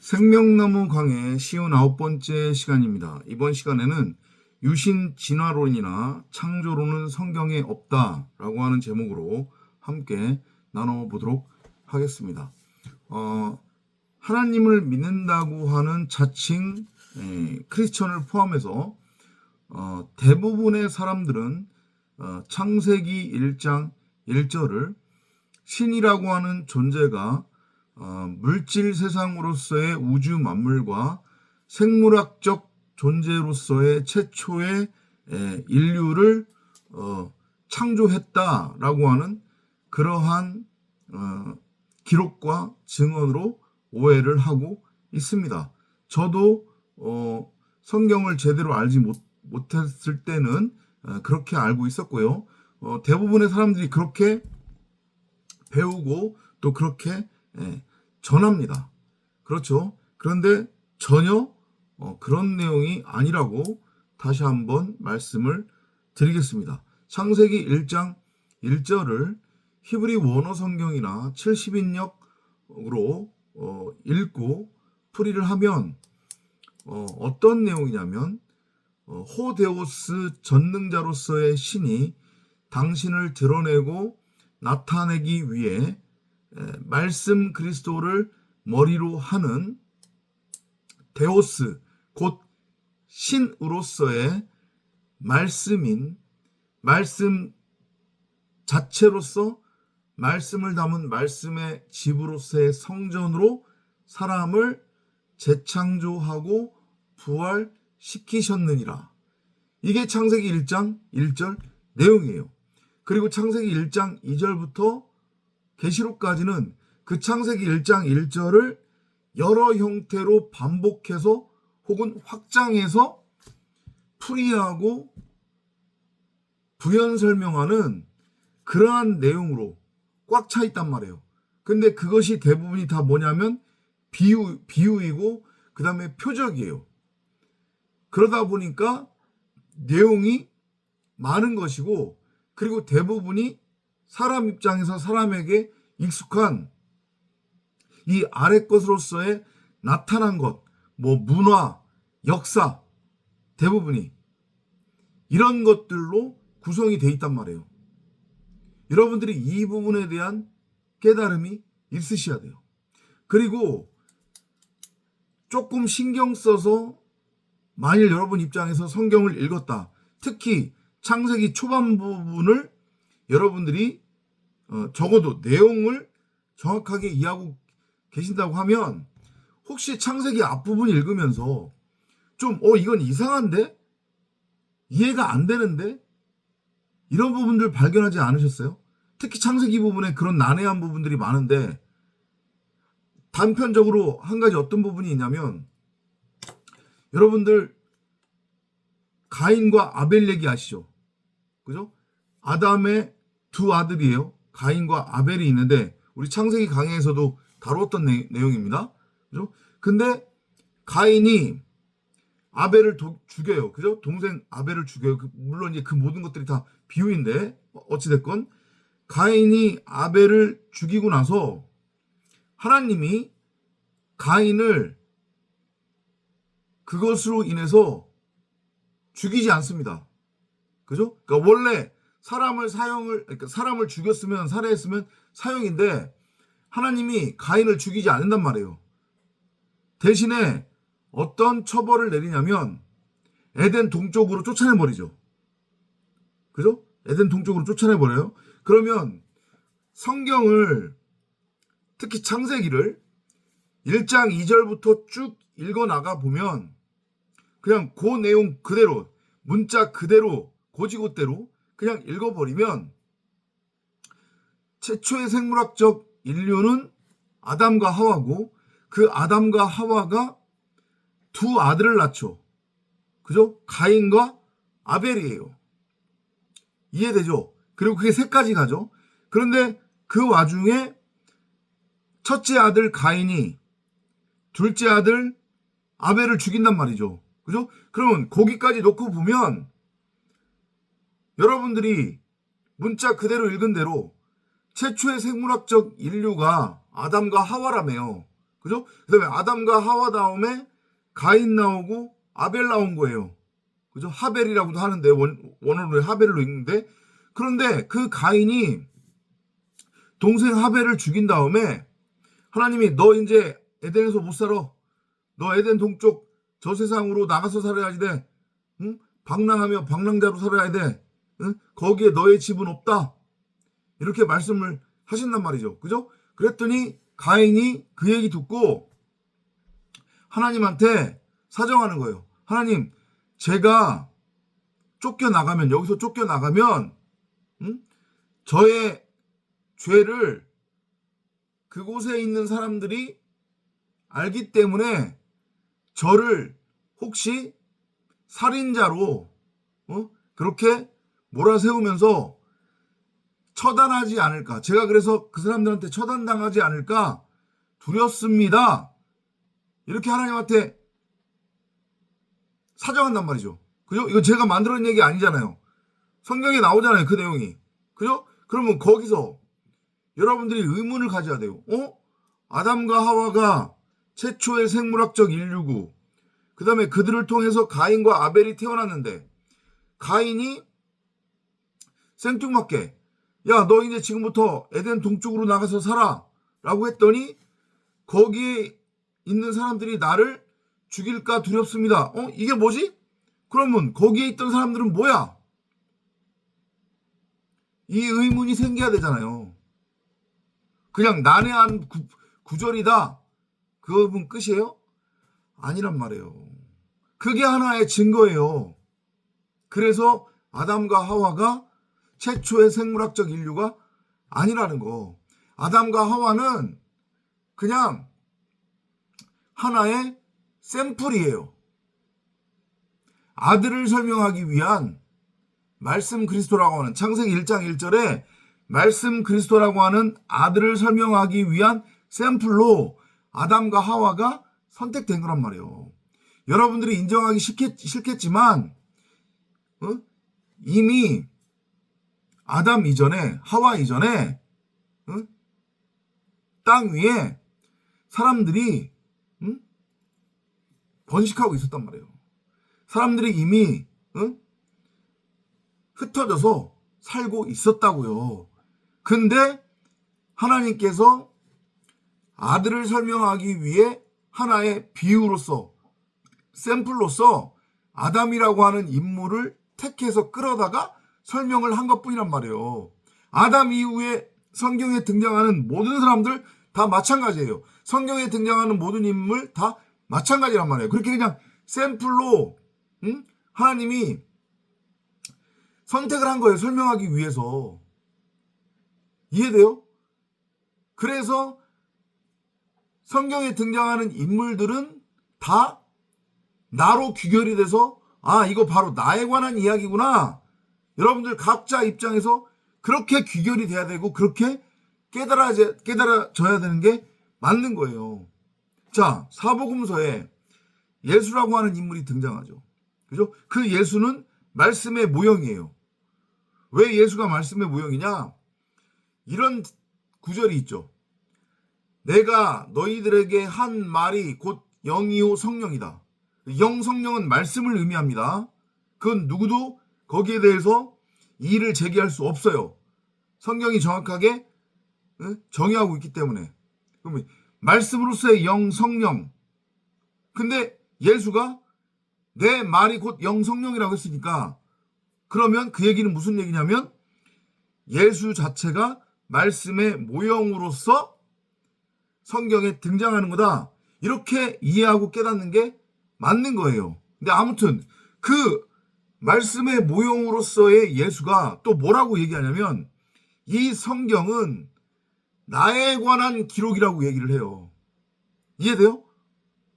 생명나무 강의 59번째 시간입니다. 이번 시간에는 유신 진화론이나 창조론은 성경에 없다라고 하는 제목으로 함께 나눠보도록 하겠습니다. 하나님을 믿는다고 하는 자칭 크리스천을 포함해서 대부분의 사람들은 창세기 1장 1절을 신이라고 하는 존재가 물질 세상으로서의 우주 만물과 생물학적 존재로서의 최초의 인류를 창조했다라고 하는 그러한 기록과 증언으로 오해를 하고 있습니다. 저도 성경을 제대로 알지 못했을 때는 그렇게 알고 있었고요. 대부분의 사람들이 그렇게 배우고 또 그렇게 전합니다. 그렇죠. 그런데 전혀 그런 내용이 아니라고 다시 한번 말씀을 드리겠습니다. 창세기 1장 1절을 히브리 원어 성경이나 70인역으로 읽고 풀이를 하면 어떤 내용이냐면 호데오스 전능자로서의 신이 당신을 드러내고 나타내기 위해 말씀 그리스도를 머리로 하는 데오스 곧 신으로서의 말씀인 말씀 자체로서 말씀을 담은 말씀의 집으로서의 성전으로 사람을 재창조하고 부활시키셨느니라. 이게 창세기 1장 1절 내용이에요. 그리고 창세기 1장 2절부터 계시록까지는 그 창세기 1장 1절을 여러 형태로 반복해서 혹은 확장해서 풀이하고 부연 설명하는 그러한 내용으로 꽉 차 있단 말이에요. 근데 그것이 대부분이 다 뭐냐면 비유이고 그 다음에 표적이에요. 그러다 보니까 내용이 많은 것이고 그리고 대부분이 사람 입장에서 사람에게 익숙한 이 아래 것으로서의 나타난 것, 문화, 역사, 대부분이 이런 것들로 구성이 돼 있단 말이에요. 여러분들이 이 부분에 대한 깨달음이 있으셔야 돼요. 그리고 조금 신경 써서 만일 여러분 입장에서 성경을 읽었다. 특히 창세기 초반 부분을 여러분들이 적어도 내용을 정확하게 이해하고 계신다고 하면 혹시 창세기 앞부분 읽으면서 좀 이건 이상한데? 이해가 안 되는데? 이런 부분들 발견하지 않으셨어요? 특히 창세기 부분에 그런 난해한 부분들이 많은데 단편적으로 한 가지 어떤 부분이 있냐면 여러분들 가인과 아벨 얘기 아시죠? 그죠? 아담의 두 아들이에요. 가인과 아벨이 있는데 우리 창세기 강의에서도 다루었던 내용입니다. 그죠? 근데 가인이 아벨을 죽여요. 그죠? 동생 아벨을 죽여요. 물론 이제 그 모든 것들이 다 비유인데 어찌됐건 가인이 아벨을 죽이고 나서 하나님이 가인을 그것으로 인해서 죽이지 않습니다. 그죠? 그러니까 원래 사람을 죽였으면 살해했으면 사형인데 하나님이 가인을 죽이지 않는단 말이에요. 대신에 어떤 처벌을 내리냐면 에덴 동쪽으로 쫓아내버리죠. 그죠? 에덴 동쪽으로 쫓아내버려요. 그러면 성경을 특히 창세기를 1장 2절부터 쭉 읽어나가 보면 그냥 그 내용 그대로 문자 그대로 고지고대로 그냥 읽어버리면 최초의 생물학적 인류는 아담과 하와고 그 아담과 하와가 두 아들을 낳죠. 그죠? 가인과 아벨이에요. 이해되죠? 그리고 그게 세 가지 가죠. 그런데 그 와중에 첫째 아들 가인이 둘째 아들 아벨을 죽인단 말이죠. 그죠? 그러면 거기까지 놓고 보면 여러분들이 문자 그대로 읽은 대로 최초의 생물학적 인류가 아담과 하와라며요. 그죠? 그 다음에 아담과 하와 다음에 가인 나오고 아벨 나온 거예요. 그죠? 하벨이라고도 하는데, 원어로 하벨로 읽는데, 그런데 그 가인이 동생 하벨을 죽인 다음에 하나님이 너 이제 에덴에서 못 살아. 너 에덴 동쪽 저 세상으로 나가서 살아야지 돼. 응? 방랑하며 방랑자로 살아야 돼. 응? 거기에 너의 집은 없다. 이렇게 말씀을 하신단 말이죠. 그죠? 그랬더니 가인이 그 얘기 듣고 하나님한테 사정하는 거예요. 하나님, 제가 쫓겨나가면, 여기서 쫓겨나가면, 응? 저의 죄를 그곳에 있는 사람들이 알기 때문에 저를 혹시 살인자로 그렇게 몰아세우면서 처단하지 않을까. 제가 그래서 그 사람들한테 처단당하지 않을까 두렵습니다. 이렇게 하나님한테 사정한단 말이죠. 그죠? 이거 제가 만들어낸 얘기 아니잖아요. 성경에 나오잖아요. 그 내용이. 그죠? 그러면 거기서 여러분들이 의문을 가져야 돼요. 아담과 하와가 최초의 생물학적 인류고, 그 다음에 그들을 통해서 가인과 아벨이 태어났는데, 가인이 생뚱맞게, 야, 너 이제 지금부터 에덴 동쪽으로 나가서 살아. 라고 했더니, 거기에 있는 사람들이 나를 죽일까 두렵습니다. 이게 뭐지? 그러면 거기에 있던 사람들은 뭐야? 이 의문이 생겨야 되잖아요. 그냥 난해한 구절이다. 그 부분 끝이에요? 아니란 말이에요. 그게 하나의 증거예요. 그래서 아담과 하와가 최초의 생물학적 인류가 아니라는 거. 아담과 하와는 그냥 하나의 샘플이에요. 아들을 설명하기 위한 말씀 그리스도라고 하는, 창세기 1장 1절에 말씀 그리스도라고 하는 아들을 설명하기 위한 샘플로 아담과 하와가 선택된 거란 말이에요. 여러분들이 인정하기 싫겠지만 이미 아담 이전에, 하와 이전에 땅 위에 사람들이 번식하고 있었단 말이에요. 사람들이 이미 흩어져서 살고 있었다고요. 근데 하나님께서 아들을 설명하기 위해 하나의 비유로서, 샘플로서 아담이라고 하는 인물을 택해서 끌어다가 설명을 한 것뿐이란 말이에요. 아담 이후에 성경에 등장하는 모든 사람들 다 마찬가지예요. 성경에 등장하는 모든 인물 다 마찬가지란 말이에요. 그렇게 그냥 샘플로 하나님이 선택을 한 거예요. 설명하기 위해서. 이해돼요? 그래서 성경에 등장하는 인물들은 다 나로 귀결이 돼서, 아, 이거 바로 나에 관한 이야기구나. 여러분들 각자 입장에서 그렇게 귀결이 돼야 되고 그렇게 깨달아져야 되는 게 맞는 거예요. 자, 사복음서에 예수라고 하는 인물이 등장하죠. 그죠? 그 예수는 말씀의 모형이에요. 왜 예수가 말씀의 모형이냐? 이런 구절이 있죠. 내가 너희들에게 한 말이 곧 영이요 성령이다. 영, 성령은 말씀을 의미합니다. 그건 누구도 거기에 대해서 이의를 제기할 수 없어요. 성경이 정확하게 정의하고 있기 때문에. 그러면 말씀으로서의 영, 성령. 근데 예수가 내 말이 곧 영, 성령이라고 했으니까, 그러면 그 얘기는 무슨 얘기냐면 예수 자체가 말씀의 모형으로서 성경에 등장하는 거다. 이렇게 이해하고 깨닫는 게 맞는 거예요. 근데 아무튼 그 말씀의 모형으로서의 예수가 또 뭐라고 얘기하냐면 이 성경은 나에 관한 기록이라고 얘기를 해요. 이해돼요?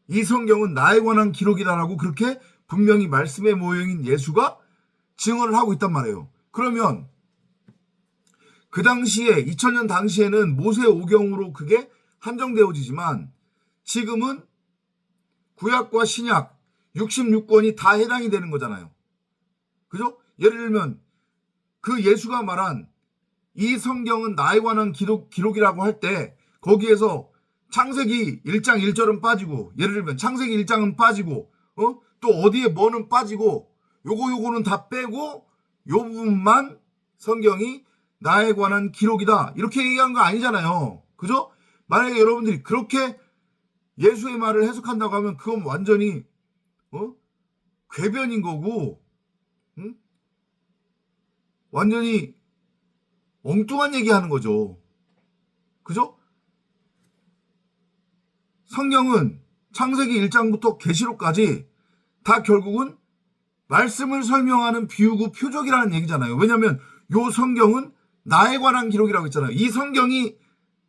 이 성경은 나에 관한 기록이다라고 그렇게 분명히 말씀의 모형인 예수가 증언을 하고 있단 말이에요. 그러면 그 당시에 2000년 당시에는 모세 오경으로 그게 한정되어지지만 지금은 구약과 신약 66권이 다 해당이 되는 거잖아요. 그죠? 예를 들면 그 예수가 말한 이 성경은 나에 관한 기록이라고 할 때 거기에서 창세기 1장 1절은 빠지고, 예를 들면 창세기 1장은 빠지고, 또 어디에 뭐는 빠지고, 요거는 다 빼고 요 부분만 성경이 나에 관한 기록이다 이렇게 얘기한 거 아니잖아요. 그죠? 만약에 여러분들이 그렇게 예수의 말을 해석한다고 하면 그건 완전히 궤변인 거고, 응? 완전히 엉뚱한 얘기하는 거죠. 그죠? 성경은 창세기 1장부터 계시록까지 다 결국은 말씀을 설명하는 비유구 표적이라는 얘기잖아요. 왜냐하면 요 성경은 나에 관한 기록이라고 했잖아요. 이 성경이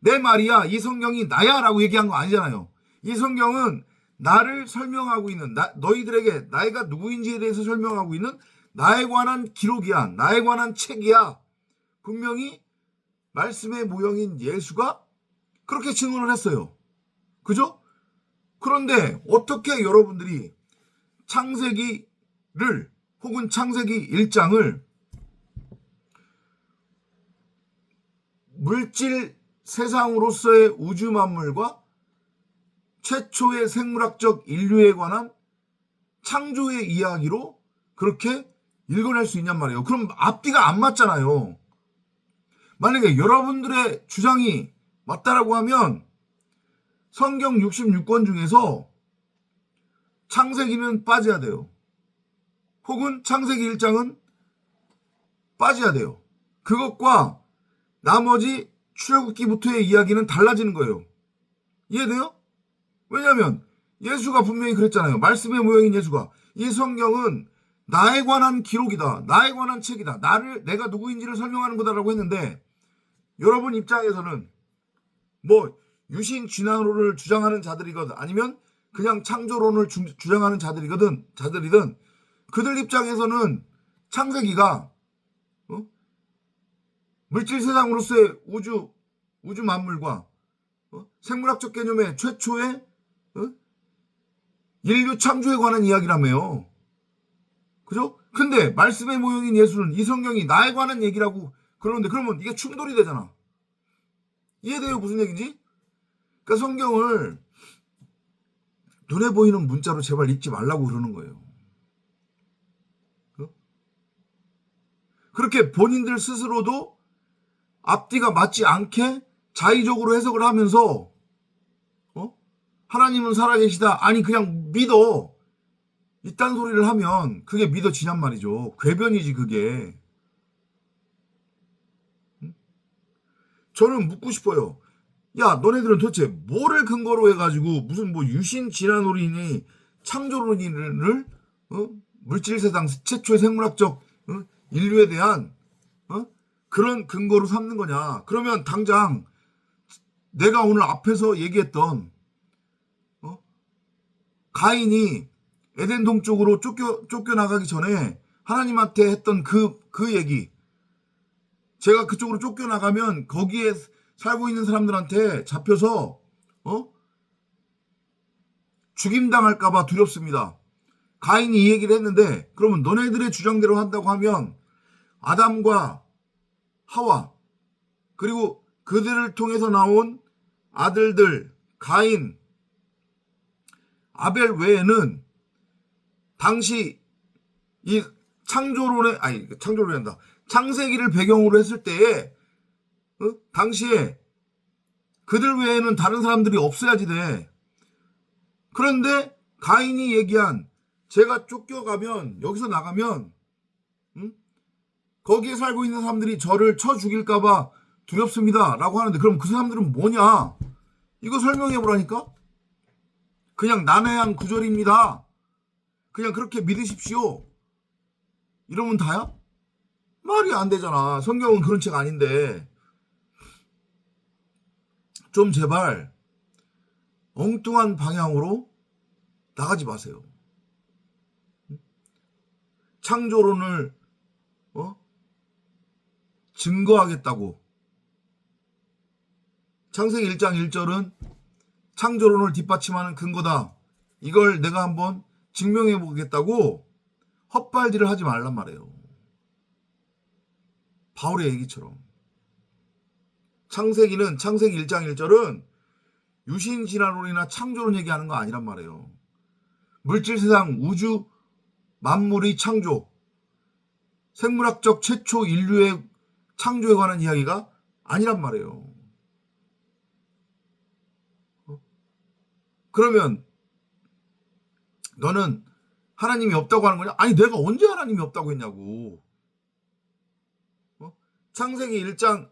내 말이야, 이 성경이 나야 라고 얘기한 거 아니잖아요. 이 성경은 나를 설명하고 있는, 너희들에게 나이가 누구인지에 대해서 설명하고 있는 나에 관한 기록이야, 나에 관한 책이야. 분명히 말씀의 모형인 예수가 그렇게 증언을 했어요. 그죠? 그런데 어떻게 여러분들이 창세기를 혹은 창세기 1장을 물질 세상으로서의 우주 만물과 최초의 생물학적 인류에 관한 창조의 이야기로 그렇게 읽어낼 수 있냔 말이에요. 그럼 앞뒤가 안 맞잖아요. 만약에 여러분들의 주장이 맞다라고 하면 성경 66권 중에서 창세기는 빠져야 돼요. 혹은 창세기 1장은 빠져야 돼요. 그것과 나머지 출애굽기부터의 이야기는 달라지는 거예요. 이해돼요? 왜냐하면 예수가 분명히 그랬잖아요. 말씀의 모형인 예수가 이 성경은 나에 관한 기록이다. 나에 관한 책이다. 내가 누구인지를 설명하는 거다라고 했는데, 여러분 입장에서는 뭐 유신 진화론을 주장하는 자들이거든, 아니면 그냥 창조론을 주장하는 자들이든 그들 입장에서는 창세기가 물질 세상으로서의 우주 만물과 생물학적 개념의 최초의 인류 창조에 관한 이야기라며요. 그죠? 근데 말씀의 모형인 예수는 이 성경이 나에 관한 얘기라고 그러는데, 그러면 이게 충돌이 되잖아. 이해돼요? 무슨 얘기인지? 그러니까 성경을 눈에 보이는 문자로 제발 읽지 말라고 그러는 거예요. 그렇게 본인들 스스로도 앞뒤가 맞지 않게 자의적으로 해석을 하면서 하나님은 살아계시다, 아니 그냥 믿어, 이딴 소리를 하면 그게 믿어지냔 말이죠. 궤변이지 그게. 저는 묻고 싶어요. 야, 너네들은 도대체 뭐를 근거로 해가지고 무슨 뭐 유신 진화론이니 창조론을 물질 세상 최초의 생물학적 인류에 대한 그런 근거로 삼는 거냐? 그러면 당장 내가 오늘 앞에서 얘기했던 가인이 에덴 동쪽으로 쫓겨나가기 전에 하나님한테 했던 그 얘기, 제가 그쪽으로 쫓겨나가면 거기에 살고 있는 사람들한테 잡혀서 죽임당할까봐 두렵습니다. 가인이 이 얘기를 했는데, 그러면 너네들의 주장대로 한다고 하면 아담과 하와 그리고 그들을 통해서 나온 아들들 가인, 아벨 외에는 당시 이 창조론이 한다. 창세기를 배경으로 했을 때에 당시에 그들 외에는 다른 사람들이 없어야지 돼. 그런데 가인이 얘기한, 제가 쫓겨가면, 여기서 나가면 거기에 살고 있는 사람들이 저를 쳐 죽일까봐 두렵습니다 라고 하는데, 그럼 그 사람들은 뭐냐? 이거 설명해 보라니까? 그냥 난해한 구절입니다, 그냥 그렇게 믿으십시오, 이러면 다야? 말이 안 되잖아. 성경은 그런 책 아닌데. 좀 제발 엉뚱한 방향으로 나가지 마세요. 창조론을 증거하겠다고, 창세기 1장 1절은 창조론을 뒷받침하는 근거다, 이걸 내가 한번 증명해 보겠다고 헛발질을 하지 말란 말이에요. 바울의 얘기처럼 창세기 1장 1절은 유신신화론이나 창조론 얘기하는 거 아니란 말이에요. 물질 세상 우주 만물의 창조, 생물학적 최초 인류의 창조에 관한 이야기가 아니란 말이에요. 그러면 너는 하나님이 없다고 하는 거냐? 아니 내가 언제 하나님이 없다고 했냐고. 창세기 1장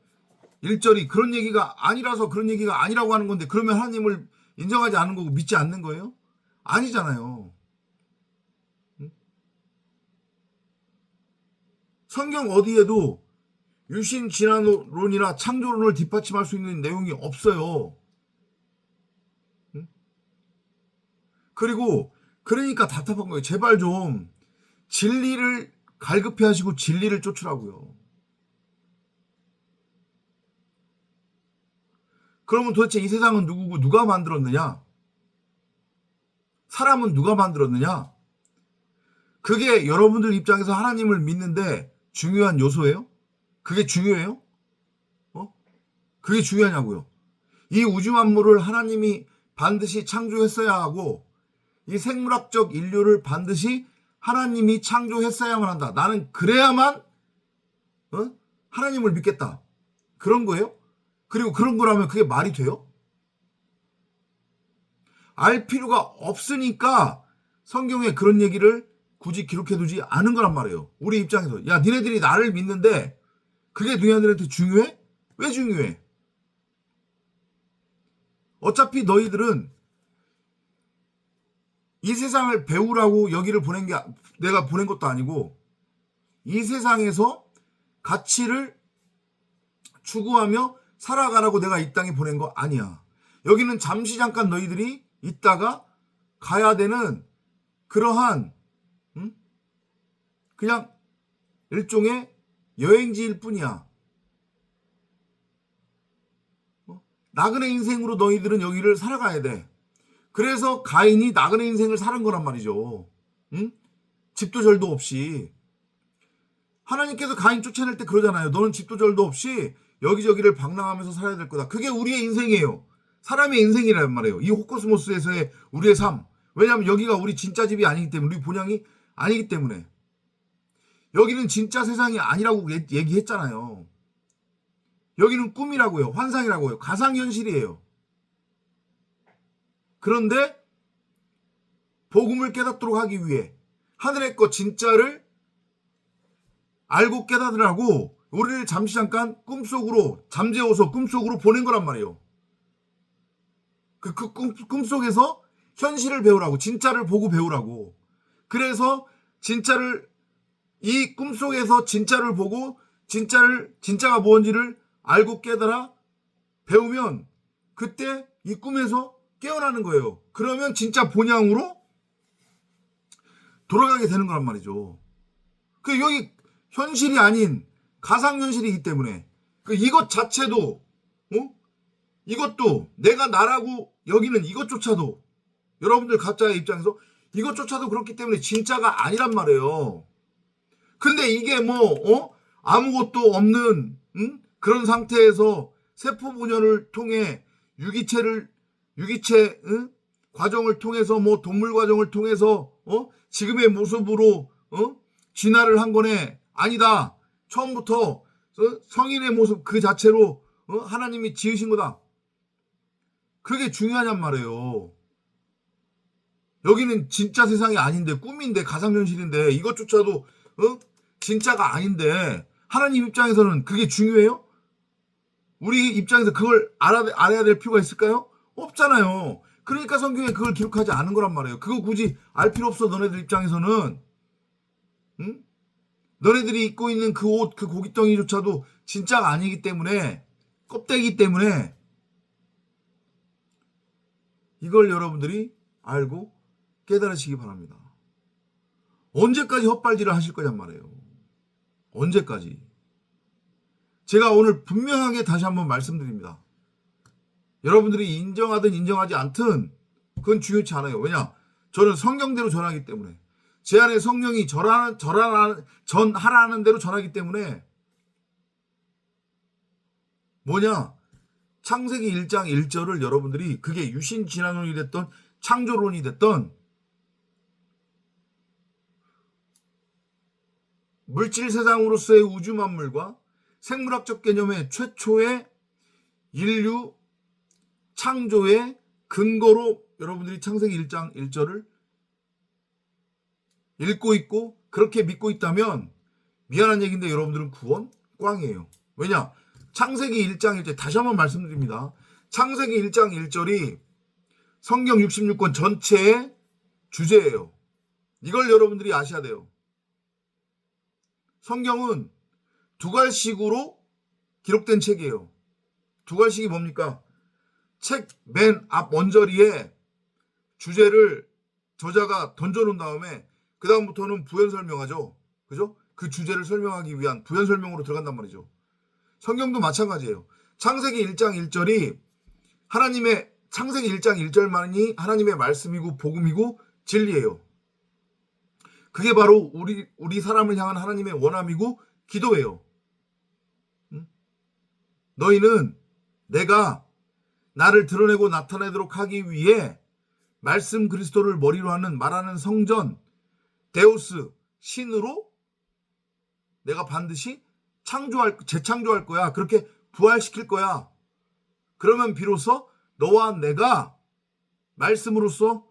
1절이 그런 얘기가 아니라서 그런 얘기가 아니라고 하는 건데 그러면 하나님을 인정하지 않는 거고 믿지 않는 거예요? 아니잖아요. 성경 어디에도 유신진화론이나 창조론을 뒷받침할 수 있는 내용이 없어요. 그리고 그러니까 답답한 거예요. 제발 좀 진리를 갈급해 하시고 진리를 쫓으라고요. 그러면 도대체 이 세상은 누구고 누가 만들었느냐? 사람은 누가 만들었느냐? 그게 여러분들 입장에서 하나님을 믿는데 중요한 요소예요? 그게 중요해요? 그게 중요하냐고요? 이 우주 만물을 하나님이 반드시 창조했어야 하고 이 생물학적 인류를 반드시 하나님이 창조했어야만 한다. 나는 그래야만 하나님을 믿겠다. 그런 거예요? 그리고 그런 거라면 그게 말이 돼요? 알 필요가 없으니까 성경에 그런 얘기를 굳이 기록해두지 않은 거란 말이에요. 우리 입장에서. 야, 니네들이 나를 믿는데 그게 너희들한테 중요해? 왜 중요해? 어차피 너희들은 이 세상을 배우라고 여기를 보낸 게 내가 보낸 것도 아니고 이 세상에서 가치를 추구하며 살아가라고 내가 이 땅에 보낸 거 아니야. 여기는 잠시 잠깐 너희들이 있다가 가야 되는 그러한 그냥 일종의 여행지일 뿐이야. 나그네 인생으로 너희들은 여기를 살아가야 돼. 그래서 가인이 나그네 인생을 사는 거란 말이죠. 응? 집도 절도 없이. 하나님께서 가인 쫓아낼 때 그러잖아요. 너는 집도 절도 없이 여기저기를 방랑하면서 살아야 될 거다. 그게 우리의 인생이에요. 사람의 인생이란 말이에요. 이 호코스모스에서의 우리의 삶. 왜냐하면 여기가 우리 진짜 집이 아니기 때문에, 우리 본향이 아니기 때문에. 여기는 진짜 세상이 아니라고 얘기했잖아요. 여기는 꿈이라고요. 환상이라고요. 가상현실이에요. 그런데 복음을 깨닫도록 하기 위해 하늘의 것 진짜를 알고 깨닫으라고 우리를 잠시 잠깐 꿈속으로 잠재워서 꿈속으로 보낸 거란 말이에요. 그 꿈속에서 현실을 배우라고, 진짜를 보고 배우라고. 그래서 진짜를, 이 꿈속에서 진짜를 보고 진짜가 뭔지를 알고 깨달아 배우면 그때 이 꿈에서 깨어나는 거예요. 그러면 진짜 본향으로 돌아가게 되는 거란 말이죠. 그 여기 현실이 아닌 가상현실이기 때문에 이것 자체도 이것도 내가 나라고 여기는 이것조차도 여러분들 각자의 입장에서 이것조차도 그렇기 때문에 진짜가 아니란 말이에요. 근데 이게 아무것도 없는 그런 상태에서 세포 분열을 통해 유기체 과정을 통해서 동물 과정을 통해서 지금의 모습으로 진화를 한 거네. 아니다. 처음부터 성인의 모습 그 자체로 하나님이 지으신 거다. 그게 중요하냔 말이에요. 여기는 진짜 세상이 아닌데, 꿈인데, 가상현실인데, 이것조차도 진짜가 아닌데 하나님 입장에서는 그게 중요해요? 우리 입장에서 그걸 알아야 될 필요가 있을까요? 없잖아요. 그러니까 성경에 그걸 기록하지 않은 거란 말이에요. 그거 굳이 알 필요 없어. 너네들 입장에서는. 응? 너네들이 입고 있는 그 옷, 그 고깃덩이조차도 진짜가 아니기 때문에, 껍데기 때문에 이걸 여러분들이 알고 깨달으시기 바랍니다. 언제까지 헛발질을 하실 거냔 말이에요. 언제까지. 제가 오늘 분명하게 다시 한번 말씀드립니다. 여러분들이 인정하든 인정하지 않든 그건 중요치 않아요. 왜냐? 저는 성경대로 전하기 때문에. 제 안에 성령이 전하라는 대로 전하기 때문에 뭐냐? 창세기 1장 1절을 여러분들이 그게 유신진화론이 됐던 창조론이 됐던 물질 세상으로서의 우주 만물과 생물학적 개념의 최초의 인류 창조의 근거로 여러분들이 창세기 1장 1절을 읽고 있고 그렇게 믿고 있다면 미안한 얘기인데 여러분들은 구원 꽝이에요. 왜냐? 창세기 1장 1절 다시 한번 말씀드립니다. 창세기 1장 1절이 성경 66권 전체의 주제예요. 이걸 여러분들이 아셔야 돼요. 성경은 두 갈식으로 기록된 책이에요. 두 갈식이 뭡니까? 책 맨 앞 원저리에 주제를 저자가 던져놓은 다음에 그 다음부터는 부연 설명하죠. 그죠? 그 주제를 설명하기 위한 부연 설명으로 들어간단 말이죠. 성경도 마찬가지예요. 창세기 1장 1절이 하나님의 창세기 1장 1절만이 하나님의 말씀이고 복음이고 진리예요. 그게 바로 우리 사람을 향한 하나님의 원함이고 기도예요. 너희는 내가 나를 드러내고 나타내도록 하기 위해 말씀 그리스도를 머리로 하는 말하는 성전 데우스 신으로 내가 반드시 재창조할 거야. 그렇게 부활시킬 거야. 그러면 비로소 너와 내가 말씀으로서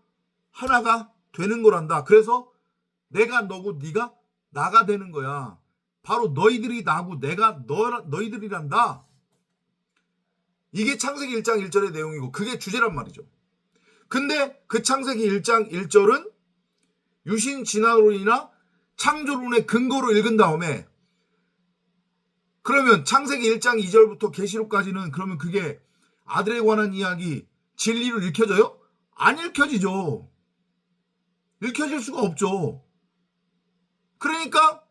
하나가 되는 거란다. 그래서 내가 너고 네가 나가 되는 거야. 바로 너희들이 나고 내가 너희들이란다. 이게 창세기 1장 1절의 내용이고 그게 주제란 말이죠. 근데 그 창세기 1장 1절은 유신진화론이나 창조론의 근거로 읽은 다음에 그러면 창세기 1장 2절부터 계시록까지는 그러면 그게 아들에 관한 이야기 진리로 읽혀져요? 안 읽혀지죠. 읽혀질 수가 없죠. 그러니까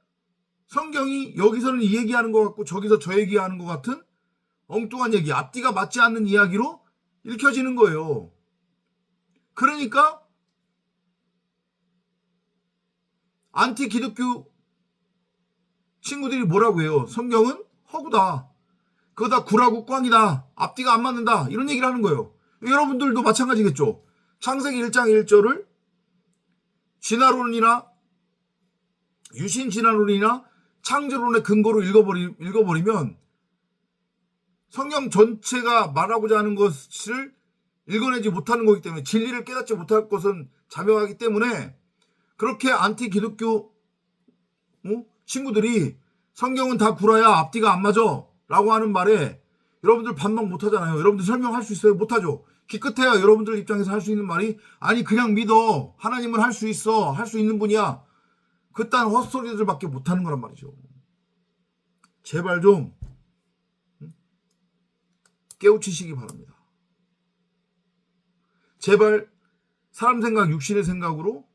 성경이 여기서는 이 얘기하는 것 같고 저기서 저 얘기하는 것 같은 엉뚱한 얘기, 앞뒤가 맞지 않는 이야기로 읽혀지는 거예요. 그러니까 안티 기독교 친구들이 뭐라고 해요? 성경은 허구다. 그거 다 구라고 꽝이다. 앞뒤가 안 맞는다. 이런 얘기를 하는 거예요. 여러분들도 마찬가지겠죠. 창세기 1장 1절을 진화론이나 유신진화론이나 창조론의 근거로 읽어버리면 성경 전체가 말하고자 하는 것을 읽어내지 못하는 거기 때문에 진리를 깨닫지 못할 것은 자명하기 때문에 그렇게 안티 기독교 친구들이 성경은 다 구라야 앞뒤가 안 맞아 라고 하는 말에 여러분들 반박 못하잖아요. 여러분들 설명할 수 있어요? 못하죠. 기껏해야 여러분들 입장에서 할 수 있는 말이 아니 그냥 믿어. 하나님은 할 수 있어. 할 수 있는 분이야. 그딴 헛소리들밖에 못하는 거란 말이죠. 제발 좀 깨우치시기 바랍니다. 제발 사람 생각, 육신의 생각으로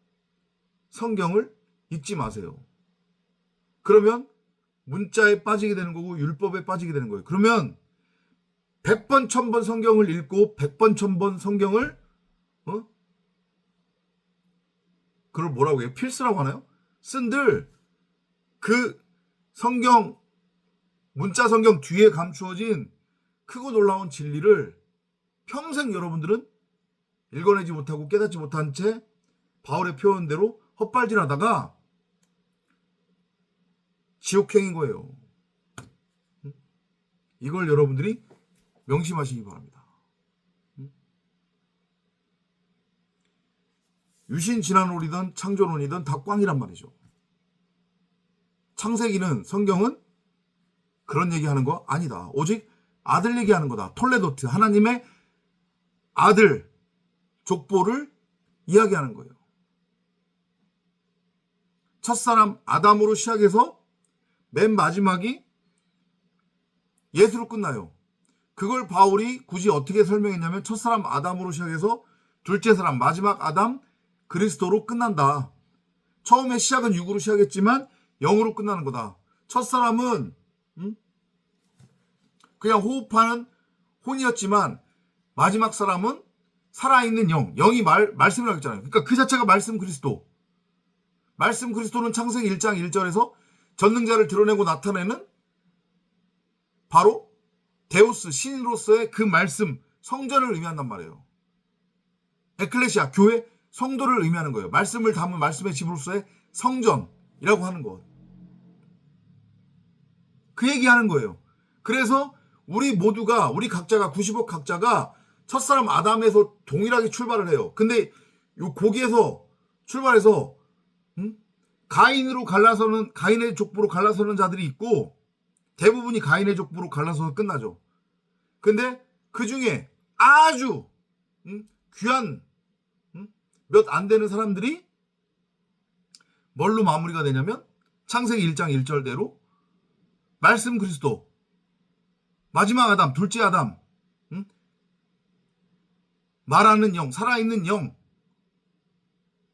성경을 읽지 마세요. 그러면 문자에 빠지게 되는 거고 율법에 빠지게 되는 거예요. 그러면 100번 1000번 성경을 읽고 100번 1000번 성경을 그걸 뭐라고 해요? 필수라고 하나요? 쓴들 그 성경 문자 성경 뒤에 감추어진 크고 놀라운 진리를 평생 여러분들은 읽어내지 못하고 깨닫지 못한 채 바울의 표현대로 헛발질하다가 지옥행인 거예요. 이걸 여러분들이 명심하시기 바랍니다. 유신진화론이든 창조론이든 다 꽝이란 말이죠. 창세기는 성경은 그런 얘기하는 거 아니다. 오직 아들 얘기하는 거다. 톨레도트 하나님의 아들 족보를 이야기하는 거예요. 첫사람 아담으로 시작해서 맨 마지막이 예수로 끝나요. 그걸 바울이 굳이 어떻게 설명했냐면 첫사람 아담으로 시작해서 둘째 사람 마지막 아담 그리스도로 끝난다. 처음에 시작은 6으로 시작했지만 0으로 끝나는 거다. 첫사람은 그냥 호흡하는 혼이었지만 마지막 사람은 살아있는 영이 말씀을 하겠잖아요. 그러니까 그 자체가 말씀 그리스도. 말씀 그리스도는 창세기 1장 1절에서 전능자를 드러내고 나타내는 바로 데우스 신으로서의 그 말씀 성전을 의미한단 말이에요. 에클레시아 교회 성도를 의미하는 거예요. 말씀을 담은 말씀의 집으로서의 성전이라고 하는 것. 그 얘기하는 거예요. 그래서 우리 모두가 우리 각자가 90억 각자가 첫사람 아담에서 동일하게 출발을 해요. 근데 요 거기에서 출발해서 가인으로 갈라서는 가인의 족보로 갈라서는 자들이 있고 대부분이 가인의 족보로 갈라서는 끝나죠. 근데 그 중에 아주 귀한 몇 안 되는 사람들이 뭘로 마무리가 되냐면 창세기 1장 1절대로 말씀 그리스도 마지막 아담 둘째 아담 말하는 영 살아있는 영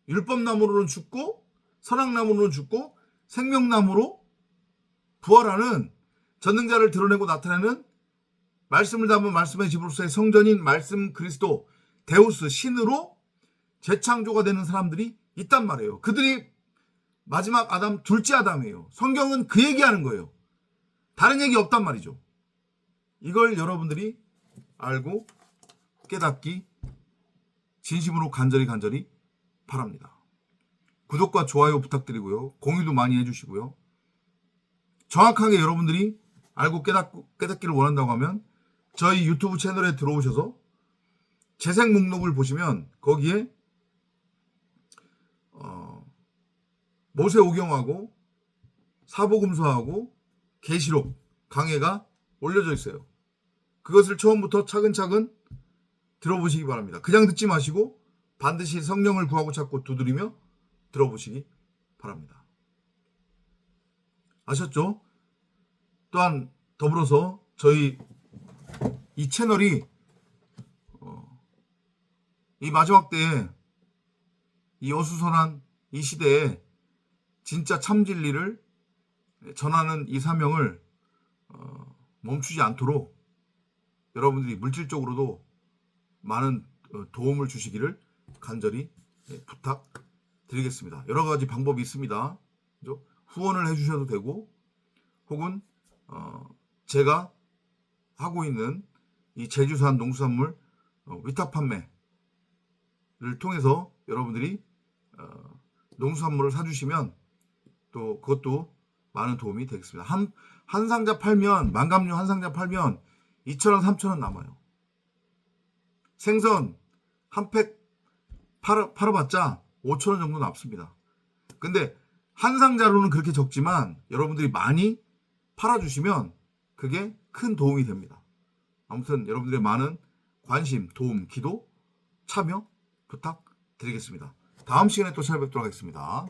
율법나무로는 죽고 선악나무로는 죽고 생명나무로 부활하는 전능자를 드러내고 나타내는 말씀을 담은 말씀의 집으로서의 성전인 말씀 그리스도 데우스 신으로 재창조가 되는 사람들이 있단 말이에요. 그들이 마지막 아담 둘째 아담이에요. 성경은 그 얘기하는 거예요. 다른 얘기 없단 말이죠. 이걸 여러분들이 알고 깨닫기 진심으로 간절히 바랍니다. 구독과 좋아요 부탁드리고요. 공유도 많이 해주시고요. 정확하게 여러분들이 알고 깨닫기를 원한다고 하면 저희 유튜브 채널에 들어오셔서 재생 목록을 보시면 거기에 모세오경하고 사복음서하고 계시록 강해가 올려져 있어요. 그것을 처음부터 차근차근 들어보시기 바랍니다. 그냥 듣지 마시고 반드시 성령을 구하고 찾고 두드리며 들어보시기 바랍니다. 아셨죠? 또한 더불어서 저희 이 채널이 이 마지막 때에 이 어수선한 이 시대에 진짜 참 진리를 전하는 이 사명을 멈추지 않도록 여러분들이 물질적으로도 많은 도움을 주시기를 간절히 부탁드리겠습니다. 여러 가지 방법이 있습니다. 후원을 해주셔도 되고 혹은 제가 하고 있는 이 제주산 농수산물 위탁 판매를 통해서 여러분들이 농수산물을 사주시면 또 그것도 많은 도움이 되겠습니다. 한 상자 팔면 만감류 한 상자 팔면 2,000원 3,000원 남아요. 생선 한 팩 팔아봤자 5,000원 정도 남습니다. 근데 한 상자로는 그렇게 적지만 여러분들이 많이 팔아주시면 그게 큰 도움이 됩니다. 아무튼 여러분들의 많은 관심, 도움, 기도, 참여 부탁드리겠습니다. 다음 시간에 또 찾아뵙도록 하겠습니다.